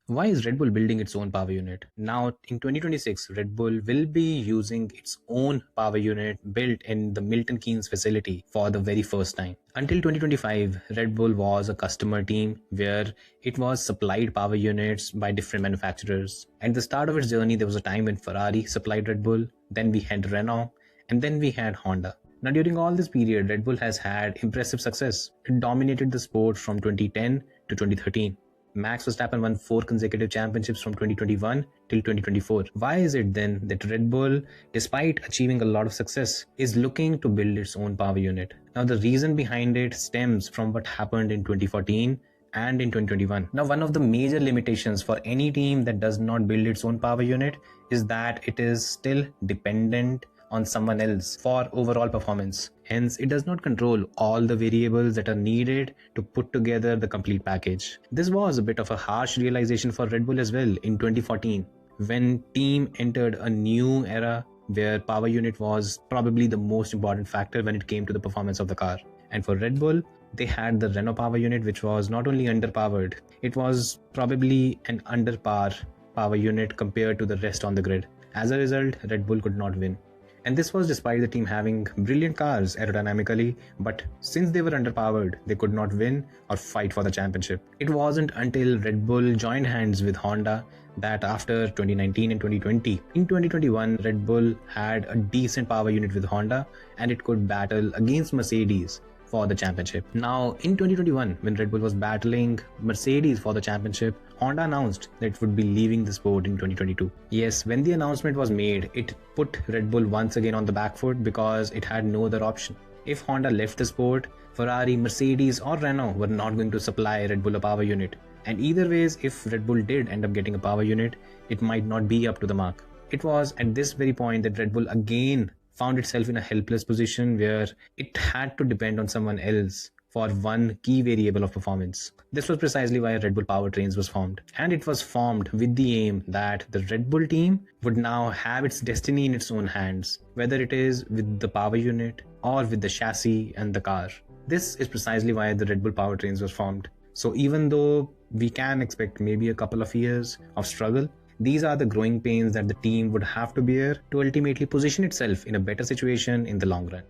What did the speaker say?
Why is Red Bull building its own power unit? Now, in 2026, Red Bull will be using its own power unit built in the Milton Keynes facility for the very first time. Until 2025, Red Bull was a customer team where it was supplied power units by different manufacturers. At the start of its journey, there was a time when Ferrari supplied Red Bull, then we had Renault, and then we had Honda. Now, during all this period, Red Bull has had impressive success. It dominated the sport from 2010 to 2013. Max Verstappen won 4 consecutive championships from 2021 till 2024. Why is it then that Red Bull, despite achieving a lot of success, is looking to build its own power unit? Now, the reason behind it stems from what happened in 2014 and in 2021. Now, one of the major limitations for any team that does not build its own power unit is that it is still dependent on someone else for overall performance. Hence, it does not control all the variables that are needed to put together the complete package. This was a bit of a harsh realization for Red Bull as well in 2014, when team entered a new era where power unit was probably the most important factor when it came to the performance of the car. And for Red Bull, they had the Renault power unit, which was not only underpowered, it was probably an underpower power unit compared to the rest on the grid. As a result, Red Bull could not win. And this was despite the team having brilliant cars aerodynamically, but since they were underpowered, they could not win or fight for the championship. It wasn't until Red Bull joined hands with Honda that after 2019 and 2020, in 2021, Red Bull had a decent power unit with Honda and it could battle against Mercedes for the championship. Now, in 2021, when Red Bull was battling Mercedes for the championship, Honda announced that it would be leaving the sport in 2022. Yes, when the announcement was made, it put Red Bull once again on the back foot because it had no other option. If Honda left the sport, Ferrari, Mercedes or Renault were not going to supply Red Bull a power unit. And either ways, if Red Bull did end up getting a power unit, it might not be up to the mark. It was at this very point that Red Bull again found itself in a helpless position where it had to depend on someone else for one key variable of performance. This was precisely why Red Bull Powertrains was formed. And it was formed with the aim that the Red Bull team would now have its destiny in its own hands, whether it is with the power unit or with the chassis and the car. This is precisely why the Red Bull Powertrains was formed. So even though we can expect maybe a couple of years of struggle, these are the growing pains that the team would have to bear to ultimately position itself in a better situation in the long run.